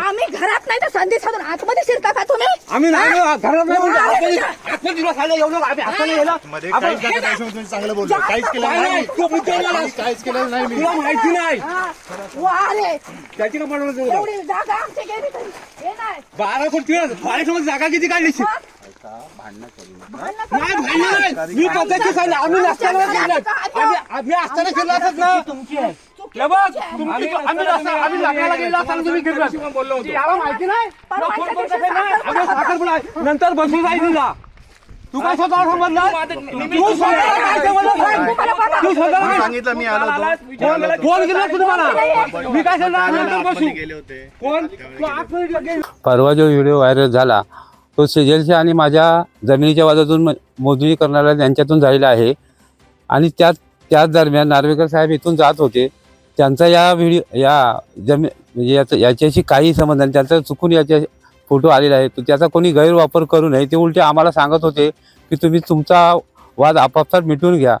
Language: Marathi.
आम्ही घरात नाही तर संधी साधून आतमध्ये शिरता का तुम्ही? आम्ही नाही घरात नाही चांगलं बोलतो. काहीच केलं नाही, काहीच केलं नाही. तुला माहिती नाही त्याची एवढी जागा आमची गेली तरी हे नाही 12 कोटी जागा किती काढली? मी पद्धती सांगितलं आम्ही नसताना आम्ही असताना फिरला असत ना. आम्ही लग्नाला गेलो असताना तुम्ही फिरलात. याला माहिती नाही नंतर बसून जाईल तुला. तू काय स्वतः समजला? तू स्वतः सांगितलं मी आलो होतो. फोन केला तुम्हाला मी काय सांगणार नंतर बसू. गेले होते. कोण परवा जो व्हिडिओ व्हायरल झाला तो सेजलच्या आणि माझ्या जमिनीच्या वादातून मोजणी करणाऱ्या त्यांच्यातून झालेला आहे. आणि त्याच दरम्यान नार्वेकर साहेब इथून जात होते. त्यांचा या म्हणजे याच्याशी काही संबंध नाही. त्यांचा चुकून याच्या फोटो आलेला आहे. तर त्याचा कोणी गैरवापर करू नये. ते उलटे आम्हाला सांगत होते की तुम्ही तुमचा वाद आपापसात मिटवून घ्या.